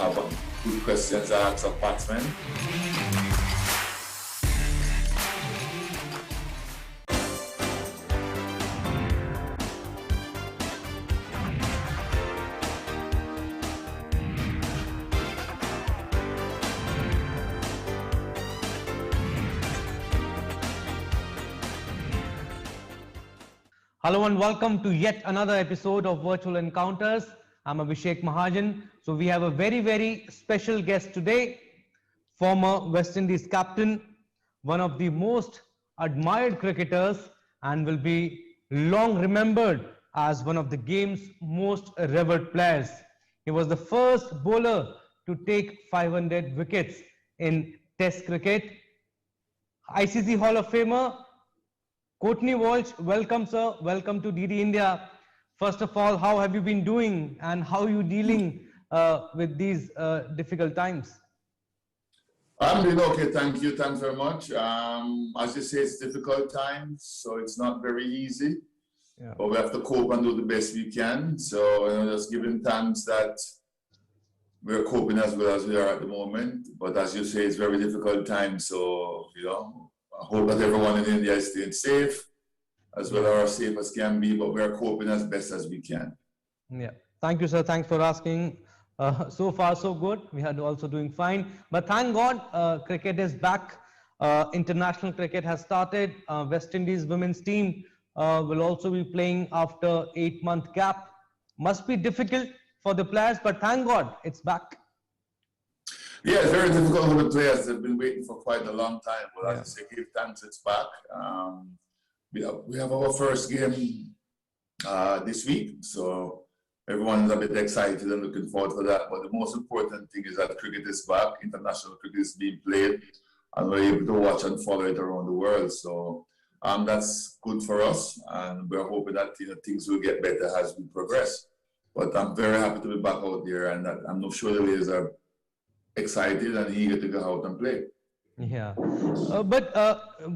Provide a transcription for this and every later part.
have good questions to ask of batsmen. Hello and welcome to yet another episode of Virtual Encounters. I'm Abhishek Mahajan. So we have a very special guest today, former West Indies captain, one of the most admired cricketers and will be long remembered as one of the game's most revered players. He was the first bowler to take 500 wickets in Test cricket. ICC Hall of Famer Courtney Walsh, welcome sir, welcome to DD India. First of all, how have you been doing and how are you dealing with these difficult times? I'm doing okay, thank you, thanks very much. As you say, it's difficult times, so it's not very easy, but we have to cope and do the best we can. So, just giving thanks that we're coping as well as we are at the moment. But as you say, it's very difficult times, so, I hope that everyone in India is staying safe, as well as safe as can be, but we're coping as best as we can. Yeah, thank you, sir. Thanks for asking. So far, so good. We are also doing fine. But thank God, cricket is back. International cricket has started. West Indies women's team will also be playing after 8-month gap. Must be difficult for the players, but thank God, it's back. Yeah, it's very difficult for the players. They've been waiting for quite a long time. But as you say, give thanks, it's back. We have our first game this week, so everyone's a bit excited and looking forward for that. But the most important thing is that cricket is back. International cricket is being played, and we're able to watch and follow it around the world. So that's good for us, and we're hoping that things will get better as we progress. But I'm very happy to be back out there, and I'm not sure the ladies are excited and eager to go out and play. Yeah, but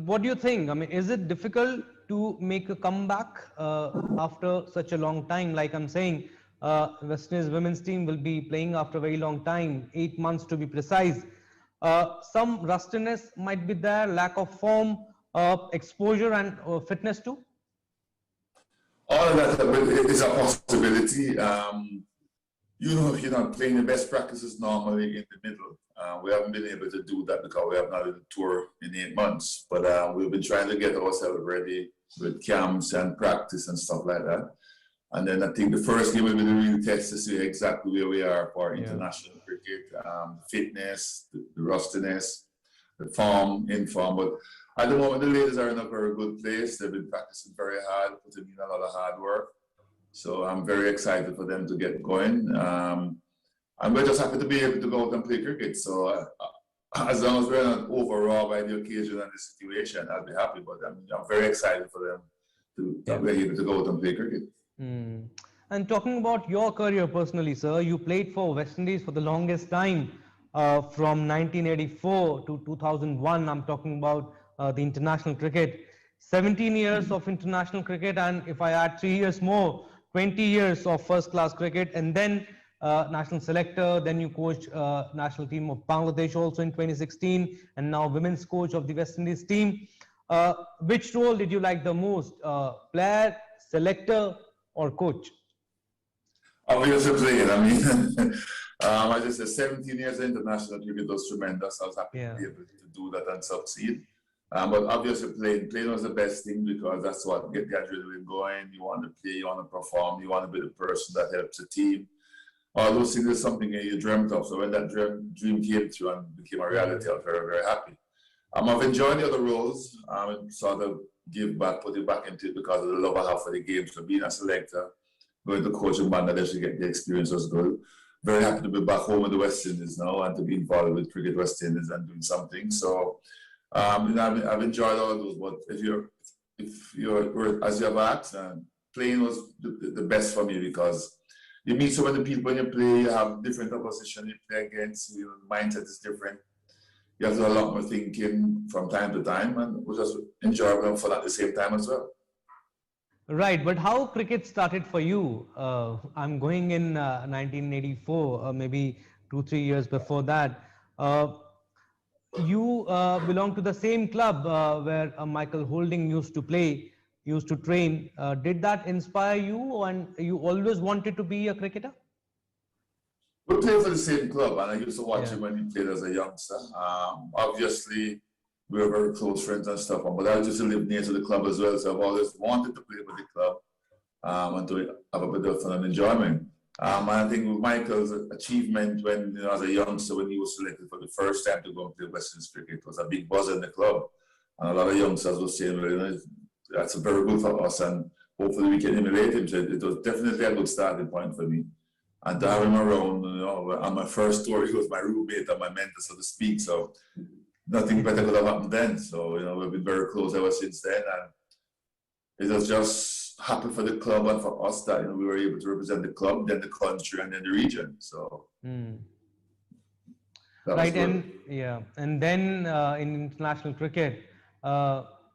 what do you think? I mean, is it difficult to make a comeback after such a long time? Like I'm saying, West Indies women's team will be playing after a very long time, 8 months to be precise. Some rustiness might be there, lack of form, exposure and fitness too? All of that is a possibility. You're not playing the best practices normally in the middle. We haven't been able to do that because we have not done a tour in 8 months. But we've been trying to get ourselves ready with camps and practice and stuff like that. And then I think the first game will be the real test to see exactly where we are for international cricket, fitness, the rustiness, the form, inform. But at the moment, the ladies are in a very good place. They've been practicing very hard, putting in a lot of hard work. So I'm very excited for them to get going. And we're just happy to be able to go out and play cricket. So as long as we're not overawed by the occasion and the situation, I'll be happy. But I'm very excited for them to be able to go out and play cricket. And talking about your career personally, sir, you played for West Indies for the longest time, from 1984 to 2001. I'm talking about the international cricket. 17 years of international cricket, and if I add 3 years more, 20 years of first-class cricket, and then national selector, then you coached national team of Bangladesh also in 2016, and now women's coach of the West Indies team. Which role did you like the most, player, selector, or coach? Obviously playing. I mean, I just said 17 years of international cricket was tremendous. I was happy to be able to do that and succeed. But obviously playing was the best thing because that's what get the adrenaline going. You want to play, you want to perform, you want to be the person that helps the team. All those things is something that you dreamt of. So when that dream came true and became a reality, I was very happy. I've enjoyed the other roles. Sort of put it back into it because of the love I have for the game. So being a selector, going to coach in Bangladesh to get the experience was good. Very happy to be back home in the West Indies now and to be involved with Cricket West Indies and doing something. So I've enjoyed all those. But if you're as you have asked, playing was the best for me because you meet so many people when you play. You have different opposition you play against. Your mindset is different. You have to do a lot more thinking from time to time, and it was just enjoyable and fun at the same time as well. Right, but how cricket started for you? I'm going in 1984, maybe 2-3 years before that. You belong to the same club where Michael Holding used to play, used to train. Did that inspire you, and you always wanted to be a cricketer? We played for the same club, and I used to watch Yeah. him when he played as a youngster. Obviously, we were very close friends and stuff, but I just lived near to the club as well, so I've always wanted to play for the club and to have a bit of fun and enjoyment. And I think with Michael's achievement when, as a youngster, when he was selected for the first time to go and play West Indies cricket, it was a big buzz in the club. And a lot of youngsters were saying, well, that's very good for us, and hopefully we can emulate him. So it was definitely a good starting point for me. And to have him around, on my first tour, he was my roommate and my mentor, so to speak. So nothing better could have happened then. So, we've been very close ever since then. And it was just happy for the club and for us that, we were able to represent the club, then the country, and then the region. So, right. And then in international cricket,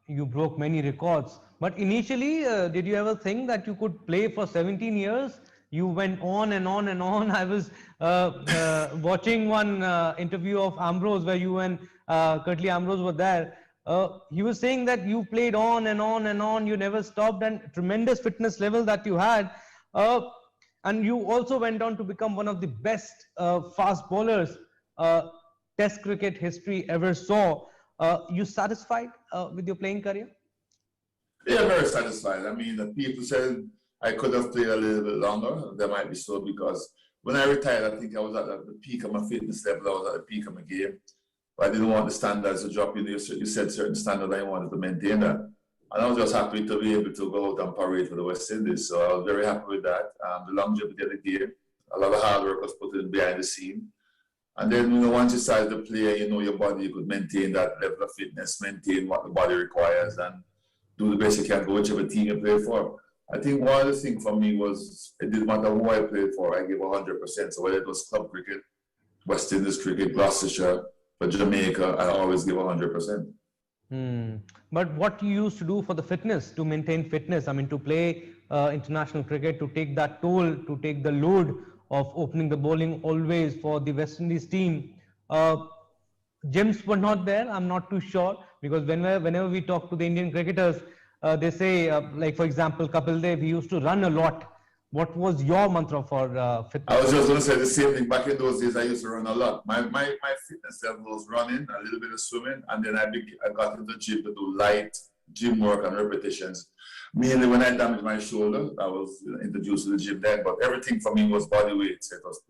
you broke many records. But initially, did you ever think that you could play for 17 years? You went on and on and on. I was watching one interview of Ambrose where you and Curtly Ambrose were there. He was saying that you played on and on and on. You never stopped, and tremendous fitness level that you had. And you also went on to become one of the best fast bowlers Test cricket history ever saw. You satisfied with your playing career? Yeah, very satisfied. I mean, the people said I could have played a little bit longer. That might be so, because when I retired, I think I was at the peak of my fitness level. I was at the peak of my game. But I didn't want the standards to drop. You set certain standards, I wanted to maintain that. And I was just happy to be able to go out and parade for the West Indies. So I was very happy with that. The longevity of the game, a lot of hard work was put in behind the scene. And then, once you started to play, your body, you could maintain that level of fitness, maintain what the body requires, and do the best you can for whichever team you play for. I think one of the things for me was, it didn't matter who I played for, I gave 100%. So whether it was club cricket, West Indies cricket, Gloucestershire, for Jamaica, I always give 100%. But what you used to do for the fitness, to maintain fitness, I mean, to play international cricket, to take that toll, to take the load of opening the bowling always for the West Indies team. Gyms were not there, I'm not too sure, because whenever we talk to the Indian cricketers, they say, like for example, Kapil Dev, he used to run a lot. What was your mantra for fitness? I was just going to say the same thing. Back in those days, I used to run a lot. My fitness level was running, a little bit of swimming, and then I got into the gym to do light gym work and repetitions. Mainly when I damaged my shoulder, I was introduced to the gym then, but everything for me was body weight. So it was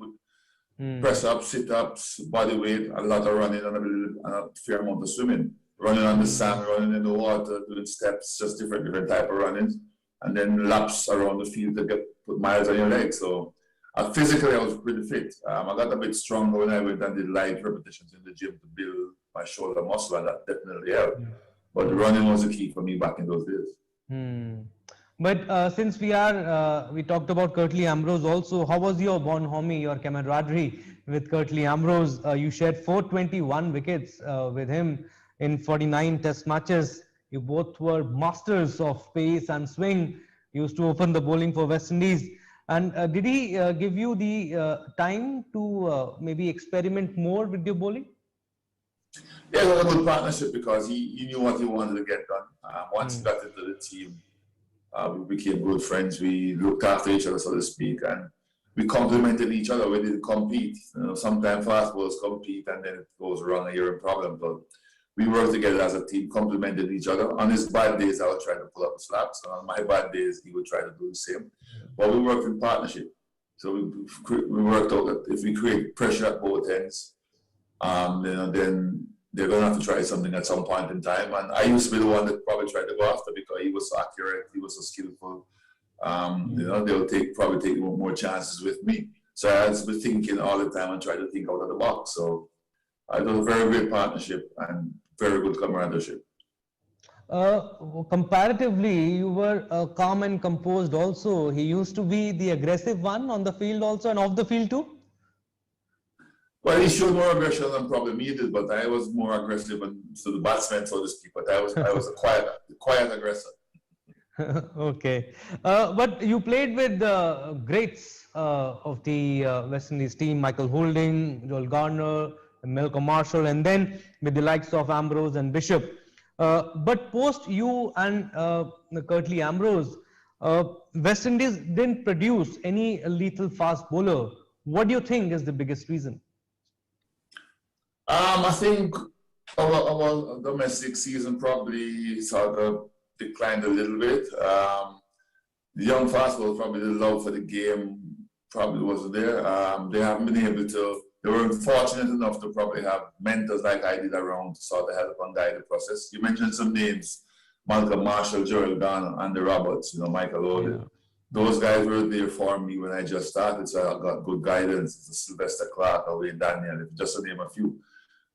press-ups, sit-ups, body weight, a lot of running, and a fair amount of swimming. Running on the sand, running in the water, doing steps, just different type of running. And then laps around the field to put miles on your legs. So physically, I was pretty fit. I got a bit stronger when I went and did light repetitions in the gym to build my shoulder muscle, and that definitely helped. But running was the key for me back in those days. But since we talked about Curtly Ambrose also, how was your bonhomie, your camaraderie with Curtly Ambrose? You shared 421 wickets with him in 49 test matches. You both were masters of pace and swing. You used to open the bowling for West Indies. And did he give you the time to maybe experiment more with your bowling? Yeah, it was a good partnership because he knew what he wanted to get done. Once he got into the team, we became good friends. We looked after each other, so to speak, and we complemented each other. We didn't compete. Sometimes fast bowlers compete and then it goes wrong and you're in problem. But we worked together as a team, complemented each other. On his bad days, I would try to pull up the slaps. And on my bad days, he would try to do the same. But we worked in partnership. So we worked out that if we create pressure at both ends, then they're going to have to try something at some point in time. And I used to be the one that probably tried to go after because he was so accurate, he was so skillful. They'll probably take more chances with me. So I had to be thinking all the time and try to think out of the box. So it was a very great partnership and very good camaraderie. Comparatively, you were calm and composed also. He used to be the aggressive one on the field also and off the field too? Well, he showed more aggression than probably me did, but I was more aggressive to the batsman, so to speak. But I was a quiet aggressor. Okay. But you played with greats of the West Indies team, Michael Holding, Joel Garner, Malcolm Marshall, and then with the likes of Ambrose and Bishop. But post you and Curtly Ambrose, West Indies didn't produce any lethal fast bowler. What do you think is the biggest reason? I think our domestic season probably sort of declined a little bit. The young fast bowlers, probably the love for the game probably wasn't there. They haven't been able to, they weren't fortunate enough to probably have mentors like I did around to sort of help and guide the process. You mentioned some names, Malcolm Marshall, Joel Garner, Andy Roberts, Michael Oden. Yeah. Those guys were there for me when I just started, so I got good guidance. Sylvester Clark, Wayne Daniel, just to name a few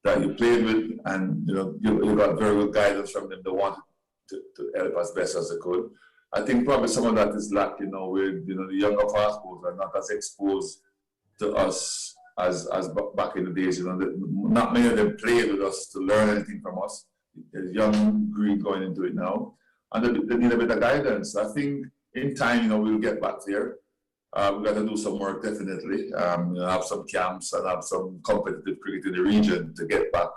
that you played with, and you got very good guidance from them. They wanted to help as best as they could. I think probably some of that is lacking now, where the younger fast bowlers are not as exposed to us as back in the days. Not many of them played with us to learn anything from us. There's young breed going into it now, and they need a bit of guidance. I think in time, we'll get back there. We've got to do some work, definitely. Have some camps and have some competitive cricket in the region to get back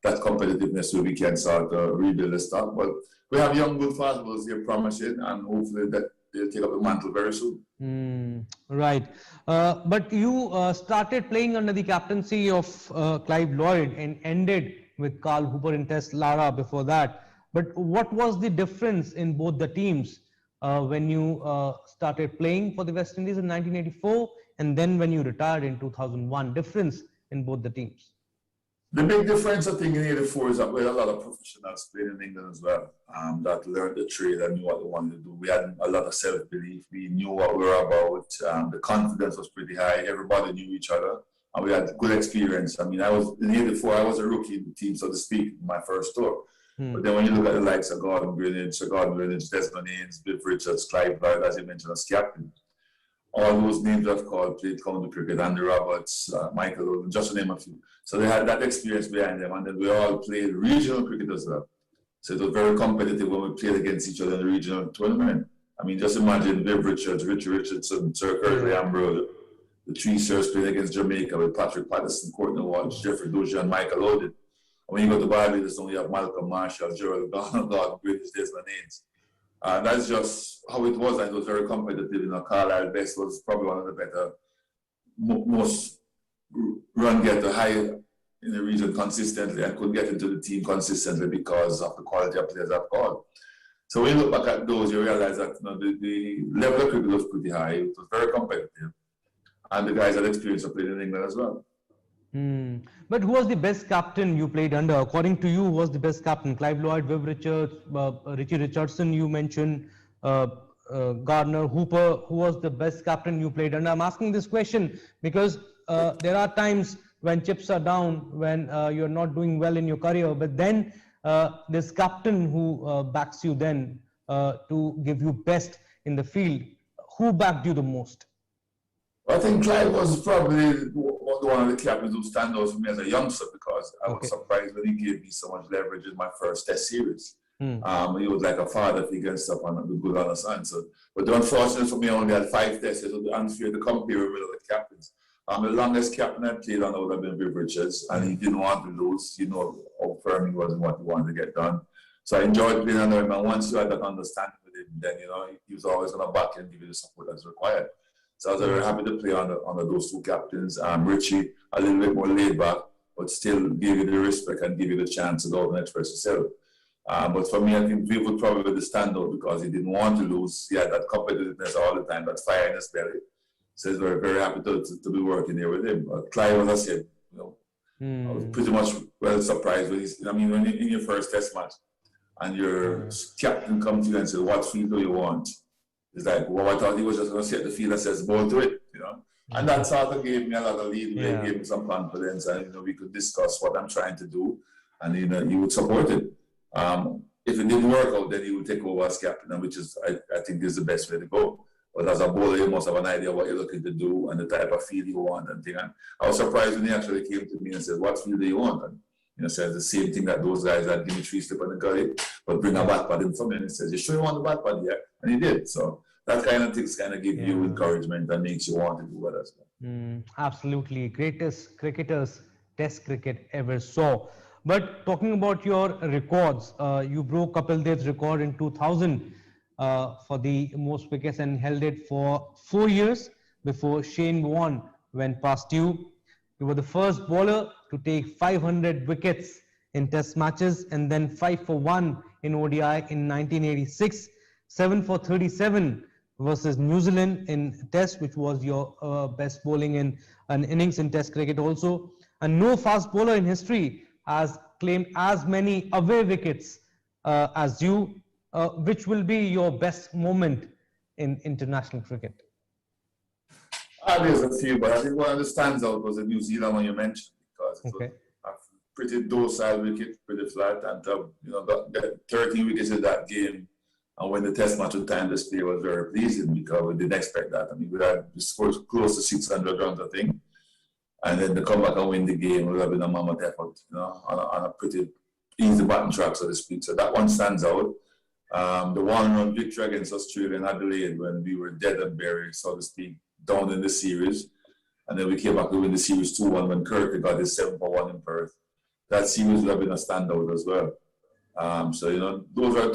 that competitiveness so we can sort of rebuild the stock. But we have young, good fast bowlers here promising, and hopefully that they'll take up the mantle very soon. Right. But you started playing under the captaincy of Clive Lloyd and ended with Carl Hooper in Test Lara before that. But what was the difference in both the teams when you started playing for the West Indies in 1984 and then when you retired in 2001? Difference in both the teams? The big difference, I think, in '84 is that we had a lot of professionals playing in England as well, that learned the trade and knew what they wanted to do. We had a lot of self-belief. We knew what we were about. The confidence was pretty high. Everybody knew each other, and we had good experience. I mean, in '84, I was a rookie in the team, so to speak, my first tour. But then when you look at the likes of Gordon Greenidge, Desmond Haynes, Biff Richards, Clive Lloyd, as you mentioned, as captain, all those names I've called played county cricket, Andy Roberts, Michael Oden, just to name a few. So they had that experience behind them, and then we all played regional cricket as well. So it was very competitive when we played against each other in the regional tournament. I mean, just imagine Biff Richards, Richie Richardson, Sir Curtly Ambrose, the three sirs playing against Jamaica with Patrick Patterson, Courtney Walsh, Jeffrey Dozier, and Michael Oden. And when you go to Barbados, you have Malcolm Marshall, Gerald Garner, Gordon Greenidge, Desmond Haynes. That's just how it was, and it was very competitive. Carlisle Best was probably one of the better, most run getter high in the region consistently, and could get into the team consistently because of the quality of players I've called. So when you look back at those, you realize that the level of cricket was pretty high. It was very competitive, and the guys had experience of playing in England as well. But who was the best captain you played under? According to you, who was the best captain? Clive Lloyd, Viv Richards, Richie Richardson, you mentioned, Gardner, Hooper. Who was the best captain you played under? I'm asking this question because there are times when chips are down, when you're not doing well in your career, but then this captain who backs you then to give you best in the field. Who backed you the most? I think Clive was probably one of the captains who stand out for me as a youngster, because I was surprised when he gave me so much leverage in my first Test series. He was like a father figure and stuff, and with good honest answer. But the unfortunate for me, I only had 5 Tests, so it would be unfair to compare with other captains. The longest captain I played on would have been Viv Richards, and he didn't want to lose. How firm he was and what he wanted to get done. So I enjoyed playing under him, and once you had that understanding with him, then he was always going to back and give you the support that's required. So I was very happy to play under those 2 captains. Richie, a little bit more laid back, but still give you the respect and give you the chance to go out and express yourself. But for me, I think Viv would probably be the standout because he didn't want to lose. He had that competitiveness all the time, that fire in his belly. So I was very, very happy to be working there with him. But Clive, as I said, I was pretty much well surprised when when you're in your first Test match and your captain comes to you and says, "What field do you want?" It's like, well, I thought he was just going to set the field and says, "Ball to it," And that sort of gave me a lot of lead. It gave me some confidence, and we could discuss what I'm trying to do, and he would support it. If it didn't work out, then he would take over as captain, which is, I think, is the best way to go. But as a bowler, you must have an idea what you're looking to do and the type of field you want and thing. And I was surprised when he actually came to me and said, "What field do you want?" And said the same thing that those guys had, give me 3 steps on the gully, but bring a bat pad in for me. And he says, "You sure you want the bat pad?" Yeah, and he did. So that kind of things kind of give you encouragement and makes you want to do better as well. Absolutely. Greatest cricketers Test cricket ever saw. But talking about your records, you broke Kapil Dev's record in 2000 for the most wickets and held it for 4 years before Shane Warne went past you. You were the first bowler to take 500 wickets in Test matches and then 5 for 1 in ODI in 1986, 7 for 37 versus New Zealand in Test, which was your best bowling in an innings in Test cricket also. And no fast bowler in history has claimed as many away wickets as you. Which will be your best moment in international cricket? There's a few, but I think one that stands out was the New Zealand one you mentioned, because it was a pretty docile wicket, pretty flat, and got 13 wickets in that game. And when the Test match with time display was very pleasing because we didn't expect that. I mean, we had scored close to 600 runs, I think, and then to come back and win the game would have been a mammoth effort, on a pretty easy batting track, so to speak. So that one stands out. The one-run victory against Australia in Adelaide when we were dead and buried, so to speak, down in the series. And then we came back to win the series 2-1 when Curtly got his 7 for 1 in Perth. That series would have been a standout as well. So, those are,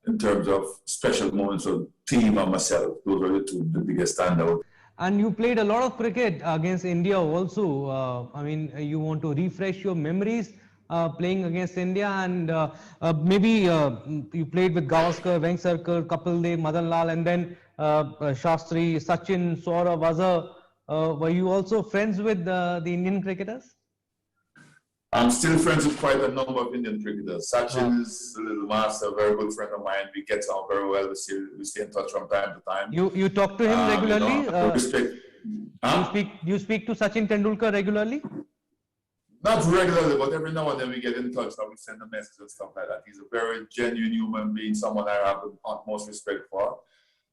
in terms of special moments of team and myself, those are the biggest standout. And you played a lot of cricket against India also. You want to refresh your memories playing against India, and maybe you played with Gavaskar, Vengsarkar, Kapil Dev, Madan Lal, and then Shastri, Sachin, Saurav, Azhar. Were you also friends with the Indian cricketers? I'm still friends with quite a number of Indian cricketers. Sachin is a little master, a very good friend of mine. We get on very well. We stay in touch from time to time. You talk to him regularly? Do you speak to Sachin Tendulkar regularly? Not regularly, but every now and then we get in touch and we send a message and stuff like that. He's a very genuine human being, someone I have the utmost respect for.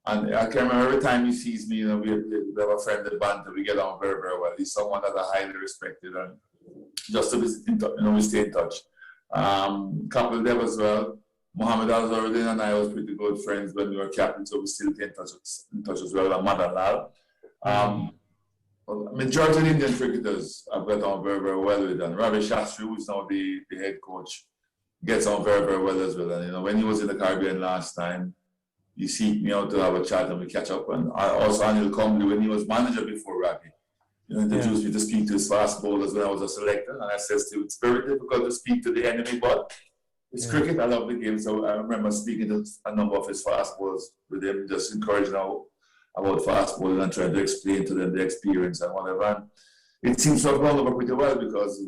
And I can remember every time he sees me, we have a friendly banter, we get on very, very well. He's someone that I highly respected, and just to visit in touch, we stay in touch. Kapil Dev as well. Mohammed Azharuddin and I was pretty good friends when we were captain, so we still stay in touch as well. And Madan Lal. Majority of Indian cricketers I've got on very, very well with, and Ravi Shastri, who is now the head coach, gets on very, very well as well. And when he was in the Caribbean last time, he seeked me out to have a chat and we catch up. And also Anil Kumble, when he was manager before Ravi, introduced me to speak to his fast bowlers when I was a selector. And I said to him, it's very difficult to speak to the enemy, but it's cricket. I love the game. So I remember speaking to a number of his fast bowlers with him, just encouraging about fast bowling and trying to explain to them the experience and whatever. And it seems to have gone over pretty well because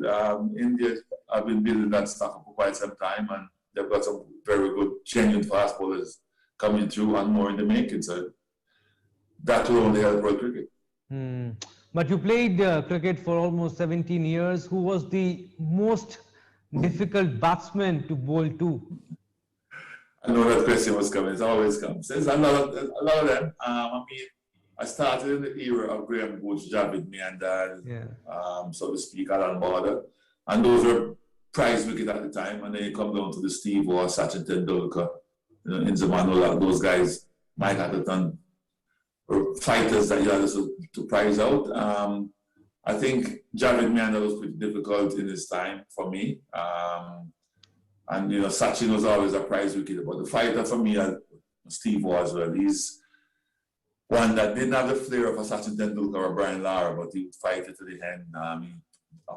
India have been building that stuff for quite some time, and they've got some very good, genuine fast bowlers coming through and more in the making. So that will only help world cricket. But you played cricket for almost 17 years. Who was the most difficult batsman to bowl to? I know that question was coming. It always comes. There's a lot of them. I started in the era of Graham Gooch, Javid Meandad, so to speak, Alan Border. And those were prize wicket at the time. And then you come down to the Steve Waugh, Sachin Tendulkar, in Zamanola, those guys, Mike Atherton, were fighters that you had to prize out. I think Javid Meandad was pretty difficult in his time for me. And Sachin was always a prize wicket, but the fighter for me, Steve Waugh as well. He's one that didn't have the flair of a Sachin Tendulkar or Brian Lara, but he would fight it to the end. He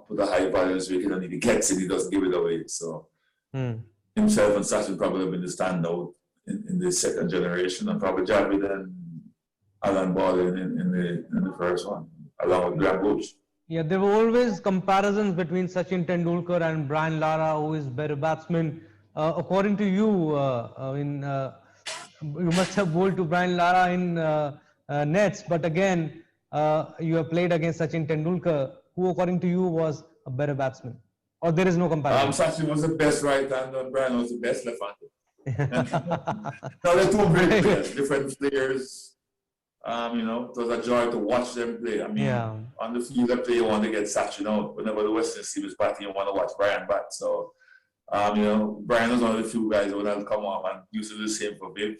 put a high value on his wicket, and if he gets it, he doesn't give it away. So himself and Sachin probably have been the standout in the second generation, and probably Javid and Alan Border in the first one, along with Graham Gooch. Yeah, there were always comparisons between Sachin Tendulkar and Brian Lara, who is better batsman. According to you, you must have bowled to Brian Lara in nets, but again, you have played against Sachin Tendulkar, who according to you was a better batsman, or there is no comparison? Sachin was the best right-hander and Brian was the best left-hander. No, they're two great players, different players. It was a joy to watch them play. On the field of play, you want to get Sachin out. Whenever the Western team is batting, you want to watch Brian bat. So, Brian was one of the few guys who would have come off and used to do the same for Viv.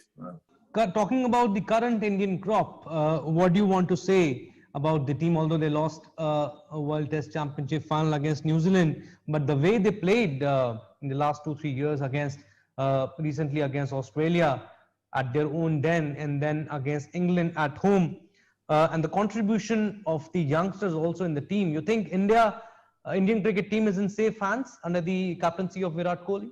talking about the current Indian crop, what do you want to say about the team? Although they lost a World Test Championship final against New Zealand, but the way they played in the last 2-3 years against recently against Australia at their own den, and then against England at home, and the contribution of the youngsters also in the team. You think Indian cricket team is in safe hands under the captaincy of Virat Kohli?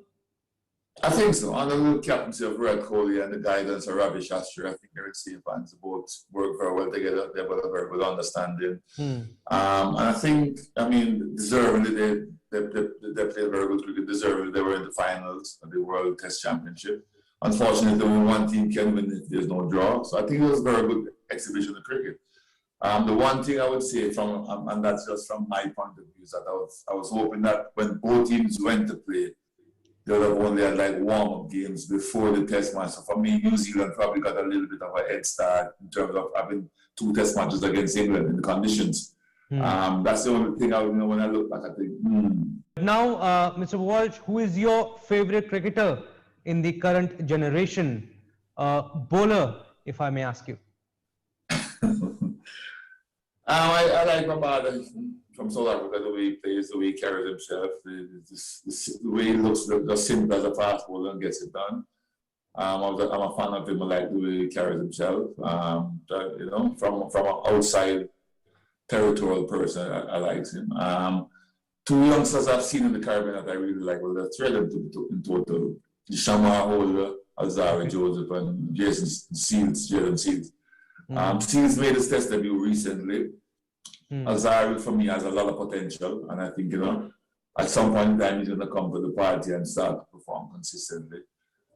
I think so. Under the captaincy of Virat Kohli and the guidance of Ravi Shastri, I think they're in safe hands. Both work very well together. They've got a very good understanding. And I think, deservedly, they played very good cricket. Deservedly, they were in the finals of the World Test Championship. Unfortunately, only one team can win if there's no draw. So I think it was a very good exhibition of cricket. The one thing I would say and that's just from my point of view, is that I was hoping that when both teams went to play, they would have only had like warm-up games before the test match. So for me, New Zealand probably got a little bit of a head start in terms of having 2 test matches against England in the conditions. That's the only thing when I look back, I think, Now, Mr. Walsh, who is your favorite cricketer in the current generation? Bowler, if I may ask you. I like Mahajan from South Africa, the way he plays, the way he carries himself, the way he looks, the simple as a fast bowler and gets it done. I'm a fan of him. I like the way he carries himself. From an outside territorial person, I like him. 2 youngsters I've seen in the Caribbean that I really like. Well, they're 3 of them in total. Shamar Holder, Alzari Joseph, and Jaden Seals. Seals made his test debut recently. Alzari, for me, has a lot of potential, and I think, at some point in time, he's going to come to the party and start to perform consistently.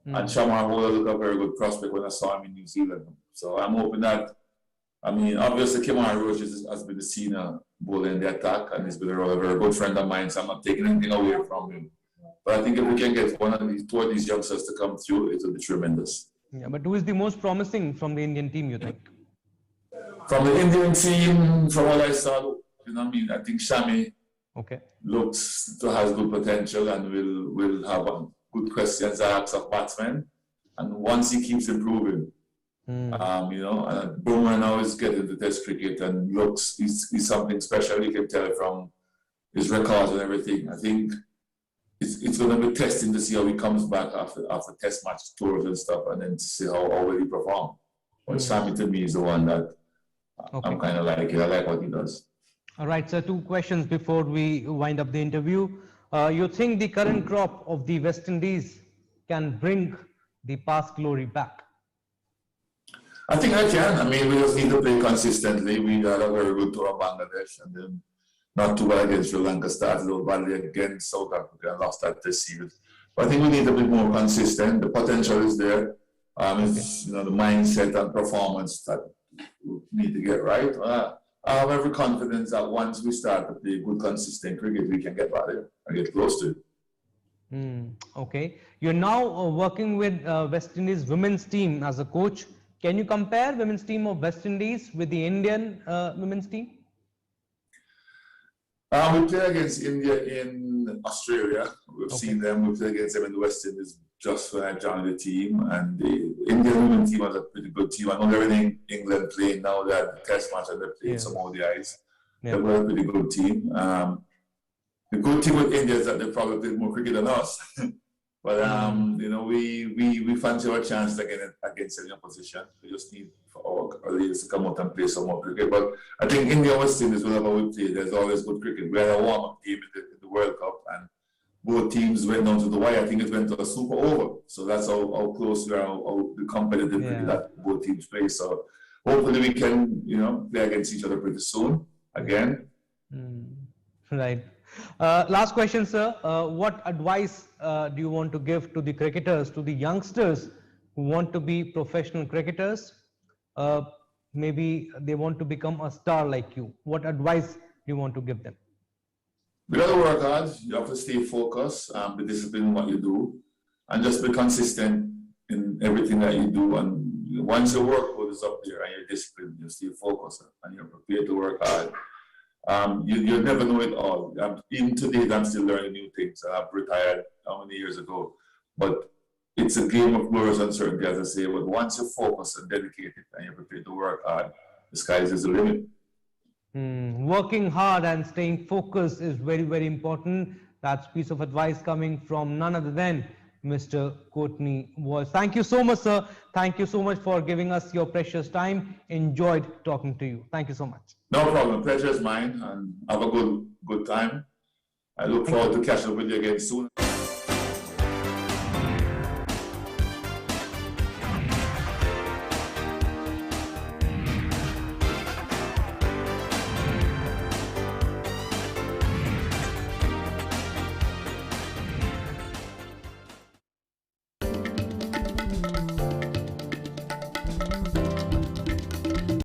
And Shamar Holder looked a very good prospect when I saw him in New Zealand. So I'm hoping that, obviously, Kemar Roach has been the senior bowler in the attack, and he's been a very good friend of mine, so I'm not taking anything away from him. But I think if we can get two of these youngsters to come through, it will be tremendous. Yeah, but who is the most promising from the Indian team, you think? From the Indian team, from what I saw, I think Shami looks to has good potential and will have good questions to ask of batsmen. And once he keeps improving, and Boomer now is getting to Test cricket and looks, he's something special. You can tell from his records and everything. I think it's going to be testing to see how he comes back after Test match tours and stuff, and then to see how well he performs. But Sammy to me is the one that I'm kind of like it. I like what he does. All right, so 2 questions before we wind up the interview. You think the current crop of the West Indies can bring the past glory back? I think I can. We just need to play consistently. We had a very good tour of Bangladesh, and then not too bad against Sri Lanka, started out badly against South Africa and lost that this series. But I think we need to be more consistent. The potential is there. It's the mindset and performance that we need to get right. I have every confidence that once we start to play good, consistent cricket, we can get back there and get close to it. Okay. You're now working with West Indies women's team as a coach. Can you compare women's team of West Indies with the Indian women's team? We play against India in Australia. We've seen them. We play against them in the West Indies just when I joined the team. And the Indian women's team was a pretty good team. I know they're in England playing now. They had the test match and they're playing some ODIs. They were a pretty good team. The good thing with India is that they probably played more cricket than us. But we fancy our chance against any opposition. We just need for our leaders to come out and play some more cricket. But I think India West Indies, whenever we play, there's always good cricket. We had a warm-up game in the World Cup, and both teams went down to the wire. I think it went to a super over. So that's how close we are, how the competitive cricket that both teams play. So hopefully we can, play against each other pretty soon again. Right. Last question, sir. What advice do you want to give to the cricketers, to the youngsters who want to be professional cricketers? Maybe they want to become a star like you. What advice do you want to give them? You got to work hard. You have to stay focused, be disciplined in what you do, and just be consistent in everything that you do. And once your work is up there and you're disciplined, you stay focused and you're prepared to work hard. You'll never know it all. Even today, I'm still learning new things. I've retired how many years ago, but it's a game of glorious uncertainty, as I say, but once you're focused and dedicated and you're prepared to work hard, the sky is the limit. Working hard and staying focused is very, very important. That's a piece of advice coming from none other than Mr. Courtney Walsh. Thank you so much, sir. Thank you so much for giving us your precious time. Enjoyed talking to you. Thank you so much. No problem. Pleasure is mine, and have a good time. I look forward to catching up with you again soon.